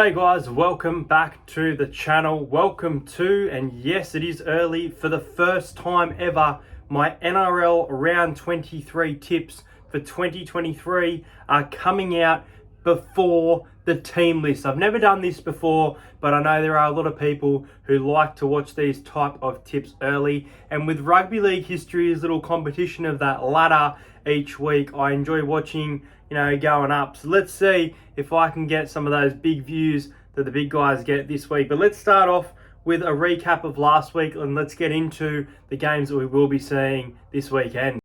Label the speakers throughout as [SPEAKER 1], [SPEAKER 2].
[SPEAKER 1] Hey guys, welcome back to the channel. Welcome to, and yes, it is early, for the first time ever, my NRL Round 23 tips for 2023 are coming out before the team list. I've never done this before, but I know there are a lot of people who like to watch these type of tips early. And with rugby league history's little competition of that ladder each week, I enjoy watching, going up. So let's see if I can get some of those big views that the big guys get this week. But let's start off with a recap of last week, and let's get into the games that we will be seeing this weekend.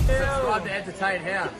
[SPEAKER 2] Subscribe to Entertain House.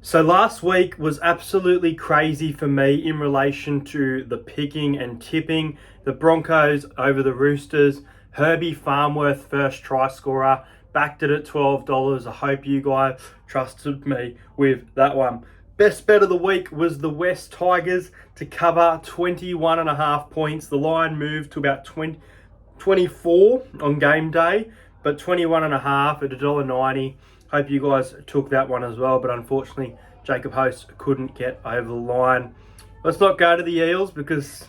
[SPEAKER 1] So last week was absolutely crazy for me in relation to the picking and tipping. The Broncos over the Roosters. Herbie Farmworth first try scorer. Backed it at $12. I hope you guys trusted me with that one. Best bet of the week was the West Tigers to cover 21.5 points. The line moved to about 24 on game day, but 21.5 at $1.90. Hope you guys took that one as well, but unfortunately Jacob Host couldn't get over the line. Let's not go to the Eels because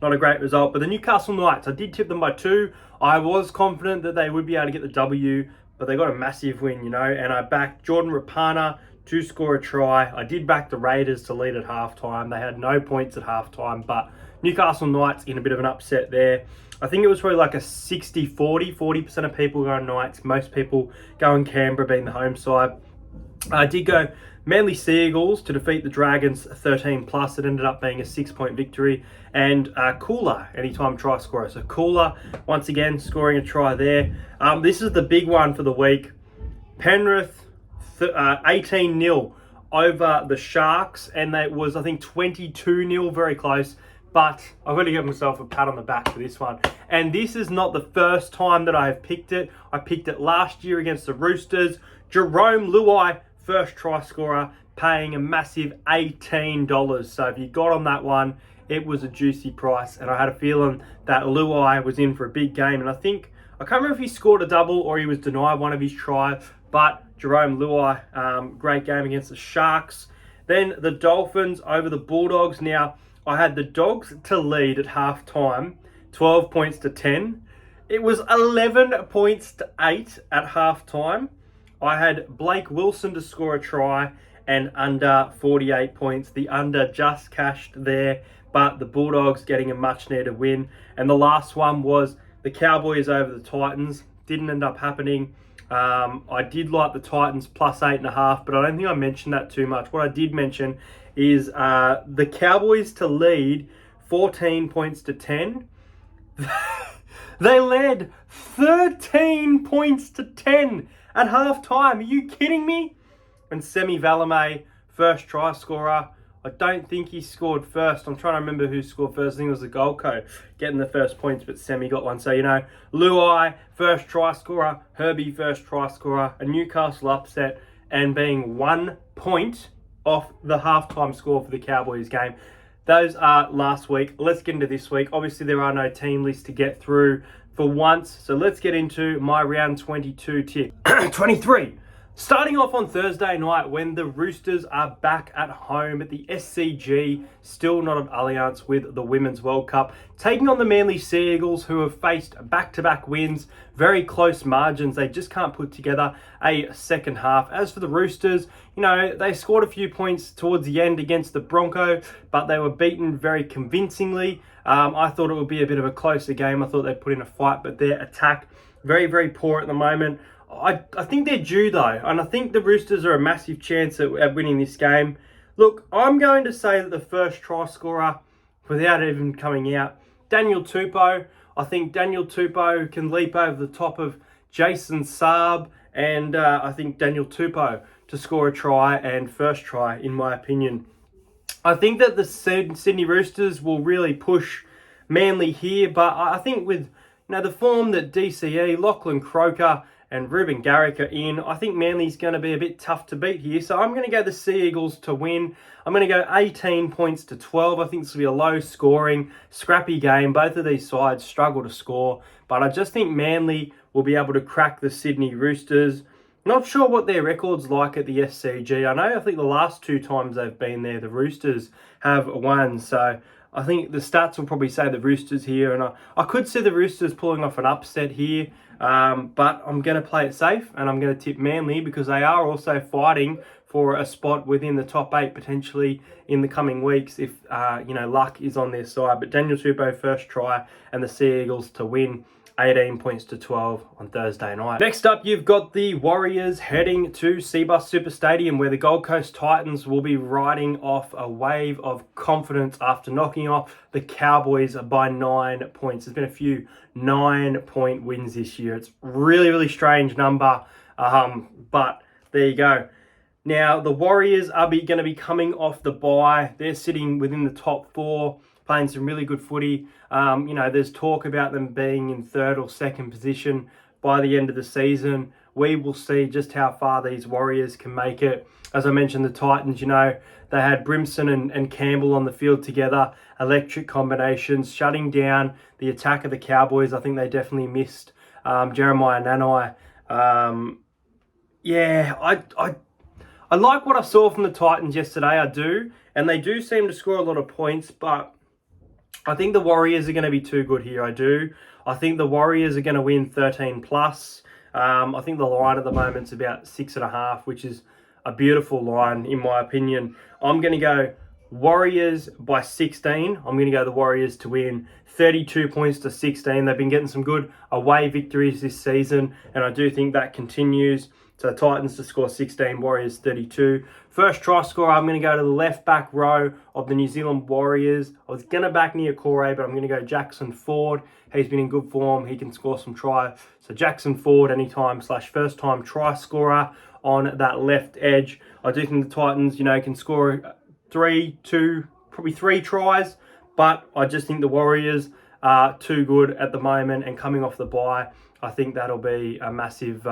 [SPEAKER 1] not a great result, but the Newcastle Knights, I did tip them by 2. I was confident that they would be able to get the W, but they got a massive win, and I backed Jordan Rapana to score a try. I did back the Raiders to lead at halftime. They had no points at halftime, but Newcastle Knights in a bit of an upset there. I think it was probably like a 60-40, 40% of people going Knights, most people going Canberra being the home side. I did go Manly Sea Eagles to defeat the Dragons 13+. It ended up being a 6-point victory. And Cooler, anytime try scorer. So Cooler, once again, scoring a try there. This is the big one for the week. Penrith 18-0 over the Sharks. And that was, I think, 22-0, very close. But I've got to give myself a pat on the back for this one. And this is not the first time that I have picked it. I picked it last year against the Roosters. Jerome Luai, first try scorer, paying a massive $18. So if you got on that one, it was a juicy price. And I had a feeling that Luai was in for a big game. And I can't remember if he scored a double or he was denied one of his tries. But Jerome Luai, great game against the Sharks. Then the Dolphins over the Bulldogs. Now, I had the Dogs to lead at halftime, 12 points to 10. It was 11 points to 8 at halftime. I had Blake Wilson to score a try and under 48 points. The under just cashed there, but the Bulldogs getting a much needed win. And the last one was the Cowboys over the Titans. Didn't end up happening. I did like the Titans plus 8.5, but I don't think I mentioned that too much. What I did mention is the Cowboys to lead 14 points to 10. They led 13 points to 10 at halftime. Are you kidding me? And Semi Valame, first try scorer. I don't think he scored first. I'm trying to remember who scored first. I think it was the Gold Coast getting the first points, but Semi got one. So, Luai, first try scorer. Herbie, first try scorer. A Newcastle upset and being 1 point off the halftime score for the Cowboys game. Those are last week. Let's get into this week. Obviously, there are no team lists to get through for once. So let's get into my round 22 tip. 23. Starting off on Thursday night when the Roosters are back at home at the SCG, still not at Allianz with the Women's World Cup, taking on the Manly Sea Eagles who have faced back-to-back wins, very close margins. They just can't put together a second half. As for the Roosters, they scored a few points towards the end against the Broncos, but they were beaten very convincingly. I thought it would be a bit of a closer game. I thought they'd put in a fight, but their attack, very, very poor at the moment. I think they're due though, and I think the Roosters are a massive chance at winning this game. Look, I'm going to say that the first try scorer, without even coming out, Daniel Tupou. I think Daniel Tupou can leap over the top of Jason Saab, and I think Daniel Tupou to score a try and first try, in my opinion. I think that the Sydney Roosters will really push Manly here, but I think with the form that DCE, Lachlan Croker, and Ruben Garrick are in. I think Manly's going to be a bit tough to beat here. So I'm going to go the Sea Eagles to win. I'm going to go 18 points to 12. I think this will be a low scoring, scrappy game. Both of these sides struggle to score. But I just think Manly will be able to crack the Sydney Roosters. Not sure what their record's like at the SCG. I think the last 2 times they've been there, the Roosters have won. So I think the stats will probably say the Roosters here. And I could see the Roosters pulling off an upset here. But I'm going to play it safe and I'm going to tip Manly because they are also fighting for a spot within the top 8 potentially in the coming weeks if, luck is on their side. But Daniel Tupou first try and the Sea Eagles to win. 18 points to 12 on Thursday night. Next up, you've got the Warriors heading to Cbus Super Stadium where the Gold Coast Titans will be riding off a wave of confidence after knocking off the Cowboys by 9 points. There's been a few 9-point wins this year. It's really, really strange number, but there you go. Now, the Warriors are going to be coming off the bye. They're sitting within the top 4. Playing some really good footy. There's talk about them being in 3rd or 2nd position by the end of the season. We will see just how far these Warriors can make it. As I mentioned, the Titans, they had Brimson and Campbell on the field together. Electric combinations, shutting down the attack of the Cowboys. I think they definitely missed Jeremiah Nanai. I like what I saw from the Titans yesterday. I do. And they do seem to score a lot of points, but I think the Warriors are going to be too good here. I do. I think the Warriors are going to win 13 plus. I think the line at the moment is about 6.5, which is a beautiful line in my opinion. I'm going to go Warriors by 16. I'm going to go the Warriors to win 32 points to 16. They've been getting some good away victories this season, and I do think that continues. So Titans to score 16, Warriors 32. First try scorer, I'm going to go to the left back row of the New Zealand Warriors. I was going to back near Corey, but I'm going to go Jackson Ford. He's been in good form. He can score some try. So Jackson Ford anytime / first time try scorer on that left edge. I do think the Titans, can score 3 tries, but I just think the Warriors are too good at the moment, and coming off the bye, I think that'll be a massive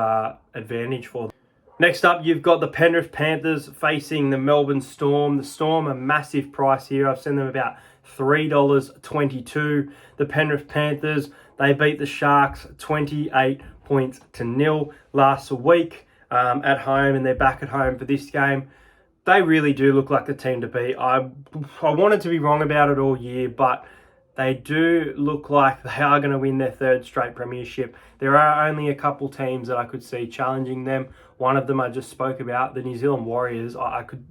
[SPEAKER 1] advantage for them. Next up, you've got the Penrith Panthers facing the Melbourne Storm. The Storm, a massive price here. I've seen them about $3.22. The Penrith Panthers, they beat the Sharks 28 points to 0 last week at home, and they're back at home for this game. They really do look like the team to beat. I wanted to be wrong about it all year, but they do look like they are going to win their 3rd straight premiership. There are only a couple teams that I could see challenging them. One of them I just spoke about, the New Zealand Warriors.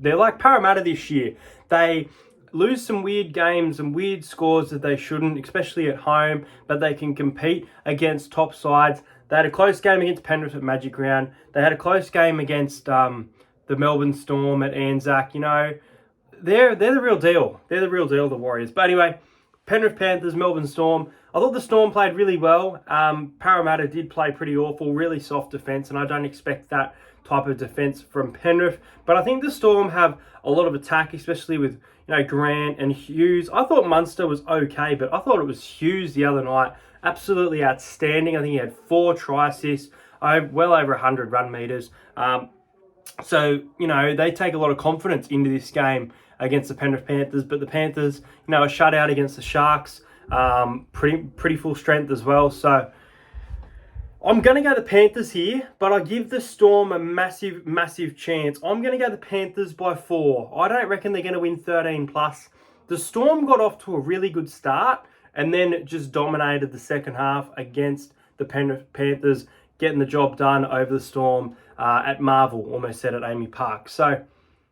[SPEAKER 1] They're like Parramatta this year. They lose some weird games and weird scores that they shouldn't, especially at home, but they can compete against top sides. They had a close game against Penrith at Magic Round. They had a close game against the Melbourne Storm at Anzac. They're the real deal. They're the real deal, the Warriors. But anyway, Penrith Panthers, Melbourne Storm. I thought the Storm played really well. Parramatta did play pretty awful, really soft defence, and I don't expect that type of defence from Penrith. But I think the Storm have a lot of attack, especially with Grant and Hughes. I thought Munster was okay, but I thought it was Hughes the other night. Absolutely outstanding. I think he had 4 try assists, well over 100 run metres. So, they take a lot of confidence into this game against the Penrith Panthers, but the Panthers, a shutout against the Sharks, pretty full strength as well. So I'm going to go the Panthers here, but I give the Storm a massive, massive chance. I'm going to go the Panthers by 4. I don't reckon they're going to win 13 plus. The Storm got off to a really good start and then just dominated the second half against the Penrith Panthers, getting the job done over the Storm at Marvel, almost said at Amy Park. So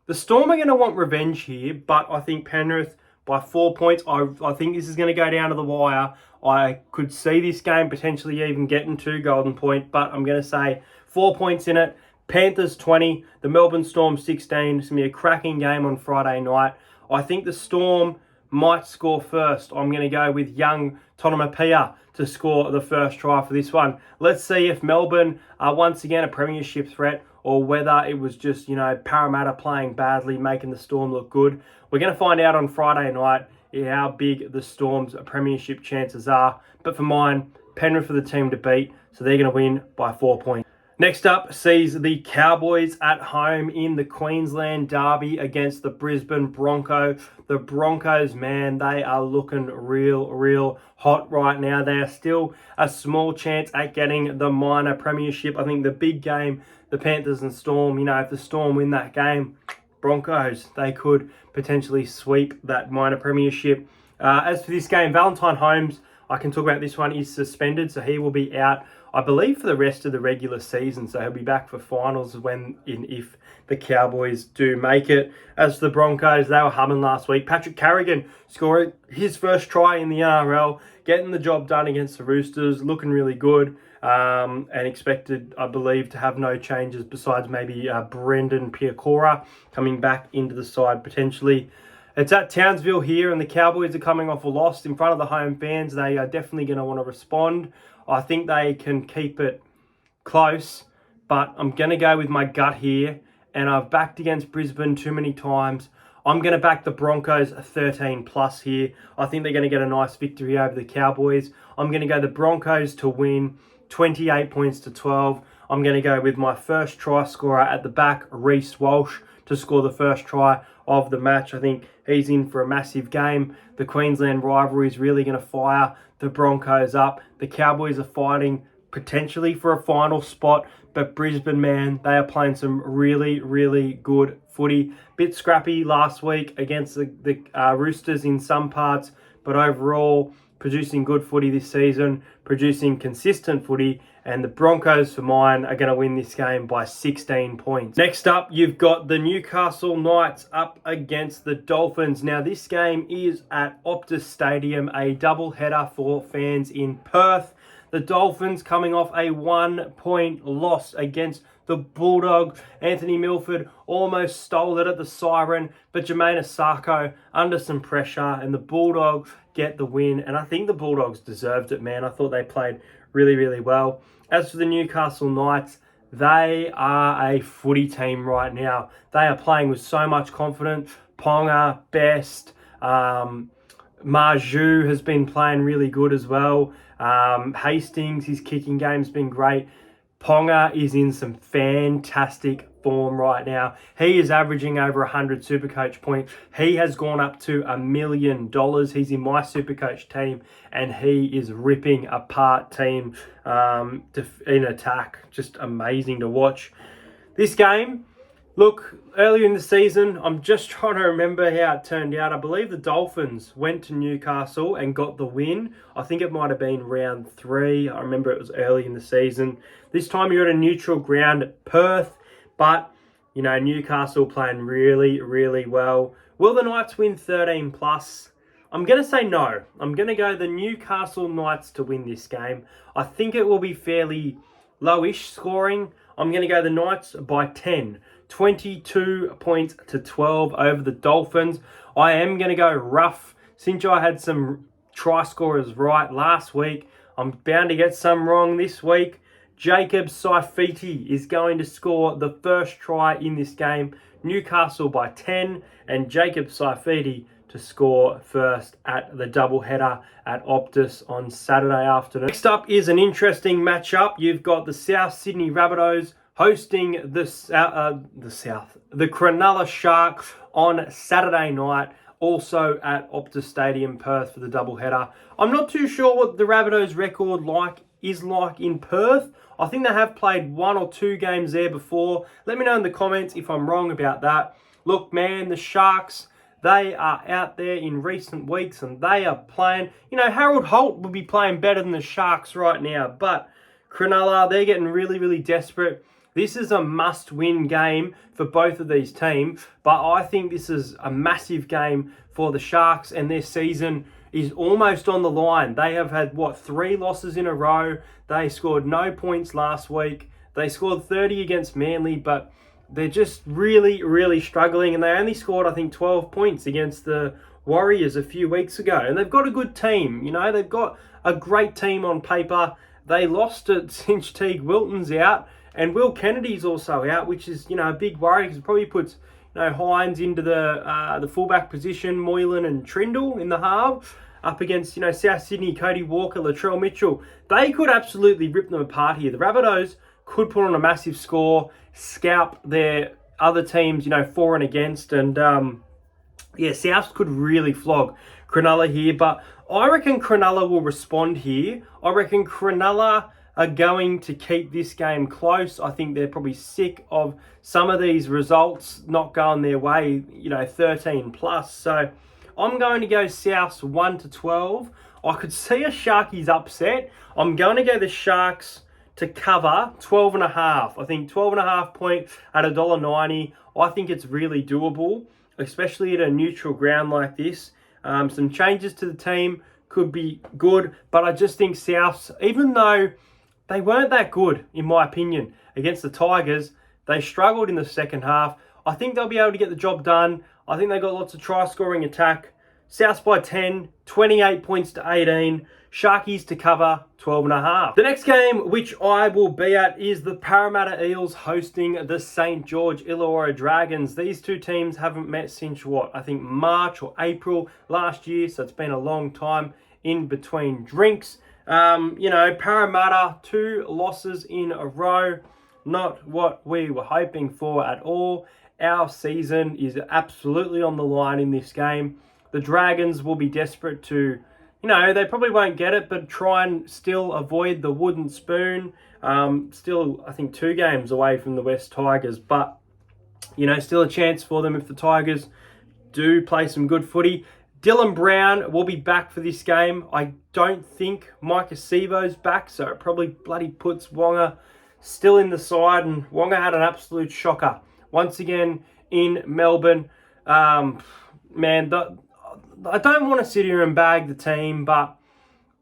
[SPEAKER 1] the Storm are going to want revenge here, but I think Penrith by 4 points. I think this is going to go down to the wire. I could see this game potentially even getting to Golden Point, but I'm going to say 4 points in it. Panthers 20, the Melbourne Storm 16. It's going to be a cracking game on Friday night. I think the Storm might score first. I'm going to go with young Tonomapia to score the first try for this one. Let's see if Melbourne are once again a premiership threat, or whether it was just, Parramatta playing badly, making the Storm look good. We're going to find out on Friday night how big the Storm's premiership chances are. But for mine, Penrith are the team to beat, so they're going to win by 4 points. Next up sees the Cowboys at home in the Queensland Derby against the Brisbane Broncos. The Broncos, man, they are looking real hot right now. They are still a small chance at getting the minor premiership. I think the big game, the Panthers and Storm, if the Storm win that game, Broncos, they could potentially sweep that minor premiership. As for this game, Valentine Holmes, I can talk about this one, is suspended, so he will be out, I believe, for the rest of the regular season. So he'll be back for finals if the Cowboys do make it. As for the Broncos, they were humming last week. Patrick Carrigan scoring his first try in the NRL, getting the job done against the Roosters, looking really good, and expected, I believe, to have no changes besides maybe Brendan Piakora coming back into the side potentially. It's at Townsville here, and the Cowboys are coming off a loss in front of the home fans. They are definitely going to want to respond. I think they can keep it close, but I'm going to go with my gut here, and I've backed against Brisbane too many times. I'm going to back the Broncos 13 plus here. I think they're going to get a nice victory over the Cowboys. I'm going to go the Broncos to win 28 points to 12. I'm going to go with my first try scorer at the back, Reece Walsh, to score the first try of the match. I think he's in for a massive game. The Queensland rivalry is really going to fire the Broncos up. The Cowboys are fighting potentially for a final spot, but Brisbane, man, they are playing some really good footy. Bit scrappy last week against the Roosters in some parts, but overall producing good footy this season, producing consistent footy, and the Broncos, for mine, are going to win this game by 16 points. Next up, you've got the Newcastle Knights up against the Dolphins. Now, this game is at Optus Stadium, a double-header for fans in Perth. The Dolphins coming off a 1-point loss against the Bulldogs. Anthony Milford almost stole it at the siren, but Jermaine Asako under some pressure, and the Bulldogs get the win. And I think the Bulldogs deserved it, man. I thought they played really well. As for the Newcastle Knights, they are a footy team right now. They are playing with so much confidence. Ponga, Best, Marju has been playing really good as well. Hastings, his kicking game's been great. Ponga is in some fantastic form right now. He is averaging over 100 Supercoach points. He has gone up to $1 million. He's in my Supercoach team, and he is ripping apart team in attack. Just amazing to watch. This game, look, earlier in the season, I'm just trying to remember how it turned out. I believe the Dolphins went to Newcastle and got the win. I think it might have been round 3. I remember it was early in the season. This time you're at a neutral ground at Perth, but, Newcastle playing really well. Will the Knights win 13 plus? I'm going to say no. I'm going to go the Newcastle Knights to win this game. I think it will be fairly lowish scoring. I'm going to go the Knights by 10. 22 points to 12 over the Dolphins. I am going to go rough. Since I had some try scorers right last week, I'm bound to get some wrong this week. Jacob Saifiti is going to score the first try in this game. Newcastle by 10, and Jacob Saifiti to score first at the doubleheader at Optus on Saturday afternoon. Next up is an interesting matchup. You've got the South Sydney Rabbitohs hosting the Cronulla Sharks on Saturday night, also at Optus Stadium, Perth, for the doubleheader. I'm not too sure what the Rabbitohs' record is like in Perth. I think they have played 1 or 2 games there before. Let me know in the comments if I'm wrong about that. Look, man, the Sharks, they are out there in recent weeks and they are playing. Harold Holt would be playing better than the Sharks right now, but Cronulla, they're getting really desperate. This is a must-win game for both of these teams, but I think this is a massive game for the Sharks, and their season is almost on the line. They have had, 3 losses in a row. They scored no points last week. They scored 30 against Manly, but they're just really struggling, and they only scored, I think, 12 points against the Warriors a few weeks ago. And they've got a good team. They've got a great team on paper. They lost it since Teague Wilton's out, and Will Kennedy's also out, which is, a big worry because it probably puts, Hines into the fullback position, Moylan and Trindle in the half, up against, South Sydney, Cody Walker, Latrell Mitchell. They could absolutely rip them apart here. The Rabbitohs could put on a massive score, scalp their other teams, for and against, and Souths could really flog Cronulla here, but I reckon Cronulla will respond here. I reckon Cronulla are going to keep this game close. I think they're probably sick of some of these results not going their way, 13 plus. So I'm going to go Souths 1-12. I could see a Sharkies upset. I'm going to go the Sharks to cover 12.5. I think 12.5 point at $1.90. I think it's really doable, especially at a neutral ground like this. Some changes to the team could be good, but I just think Souths, even though they weren't that good, in my opinion, against the Tigers, they struggled in the second half. I think they'll be able to get the job done. I think they got lots of try-scoring attack. Souths by 10, 28 points to 18. Sharkies to cover 12.5. The next game, which I will be at, is the Parramatta Eels hosting the St. George Illawarra Dragons. These two teams haven't met since, I think March or April last year, so it's been a long time in between drinks. Parramatta, 2 losses in a row. Not what we were hoping for at all. Our season is absolutely on the line in this game. The Dragons will be desperate to, they probably won't get it, but try and still avoid the wooden spoon. Still, I think, 2 games away from the West Tigers, but, still a chance for them if the Tigers do play some good footy. Dylan Brown will be back for this game. I don't think Micah Sivo's back, so it probably bloody puts Wonga still in the side, and Wonga had an absolute shocker once again in Melbourne. I don't want to sit here and bag the team, but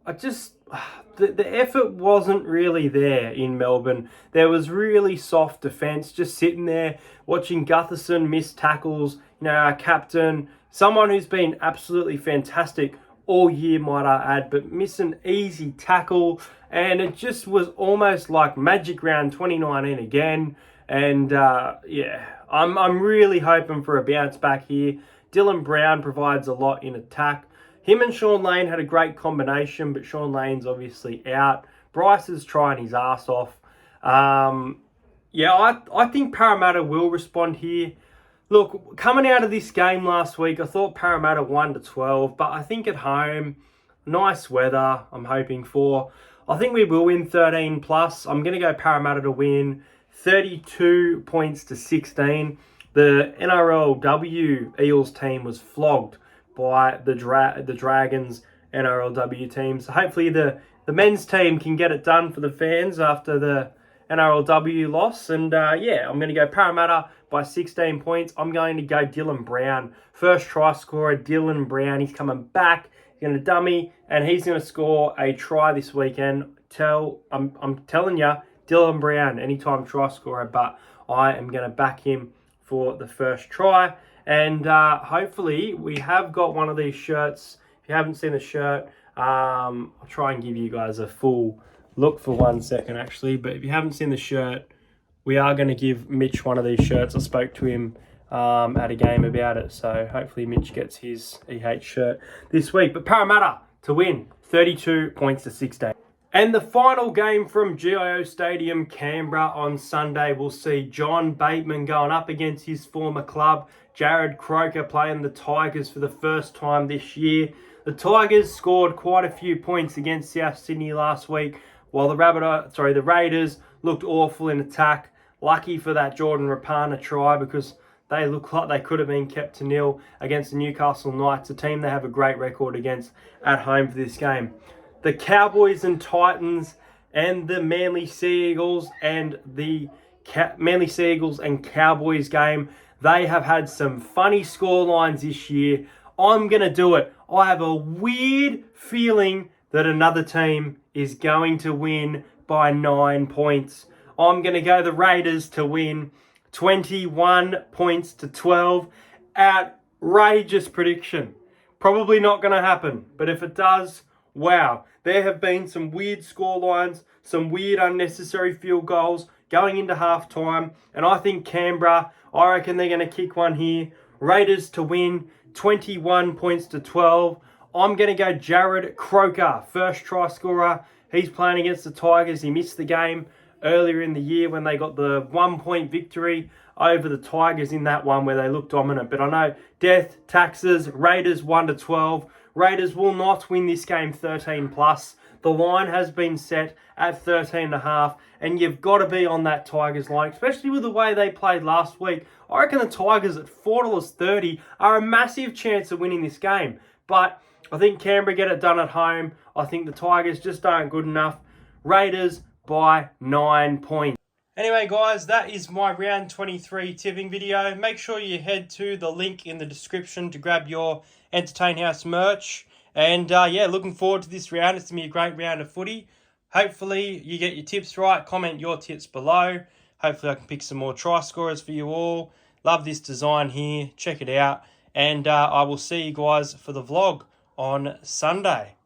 [SPEAKER 1] the effort wasn't really there in Melbourne. There was really soft defence, just sitting there watching Gutherson miss tackles. Our captain, someone who's been absolutely fantastic all year, might I add, but miss an easy tackle, and it just was almost like Magic Round 2019 again. And I'm really hoping for a bounce back here. Dylan Brown provides a lot in attack. Him and Sean Lane had a great combination, but Sean Lane's obviously out. Bryce is trying his ass off. I think Parramatta will respond here. Look, coming out of this game last week, I thought Parramatta 1-12, but I think at home, nice weather I'm hoping for. I think we will win 13 plus. I'm going to go Parramatta to win 32 points to 16. The NRLW Eels team was flogged by the Dragons NRLW team. So hopefully the men's team can get it done for the fans after the NRLW loss. And I'm going to go Parramatta by 16 points. I'm going to go Dylan Brown. First try scorer, Dylan Brown. He's coming back. He's going to dummy, and he's going to score a try this weekend. I'm telling you, Dylan Brown, anytime try scorer, but I am going to back him for the first try. And hopefully we have got one of these shirts. If you haven't seen the shirt, I'll try and give you guys a full look for 1 second actually. But if you haven't seen the shirt, we are going to give Mitch one of these shirts. I spoke to him at a game about it. So hopefully Mitch gets his EH shirt this week. But Parramatta to win 32 points to 16. And the final game from GIO Stadium, Canberra, on Sunday, we'll see John Bateman going up against his former club, Jared Croker, playing the Tigers for the first time this year. The Tigers scored quite a few points against South Sydney last week, while the Raiders looked awful in attack. Lucky for that Jordan Rapana try, because they look like they could have been kept to nil against the Newcastle Knights, a team they have a great record against at home for this game. The Cowboys and Titans and the Manly Sea Eagles and the Manly Sea Eagles and Cowboys game, they have had some funny scorelines this year. I'm going to do it. I have a weird feeling that another team is going to win by 9 points. I'm going to go the Raiders to win 21 points to 12. Outrageous prediction. Probably not going to happen, but if it does, wow. There have been some weird scorelines, some weird unnecessary field goals going into halftime, and I think Canberra, I reckon they're going to kick one here. Raiders to win 21 points to 12. I'm going to go Jared Croker, first try scorer. He's playing against the Tigers. He missed the game earlier in the year when they got the 1 point victory over the Tigers in that one where they looked dominant. But I know death, taxes, Raiders 1-12. Raiders will not win this game 13 plus. The line has been set at 13.5, and you've got to be on that Tigers line, especially with the way they played last week. I reckon the Tigers at $4.30 are a massive chance of winning this game. But I think Canberra get it done at home. I think the Tigers just aren't good enough. Raiders by 9 points. Anyway, guys, that is my round 23 tipping video. Make sure you head to the link in the description to grab your Entertain House merch. And yeah, looking forward to this round. It's going to be a great round of footy. Hopefully you get your tips right. Comment your tips below. Hopefully I can pick some more try scorers for you all. Love this design here. Check it out. And I will see you guys for the vlog on Sunday.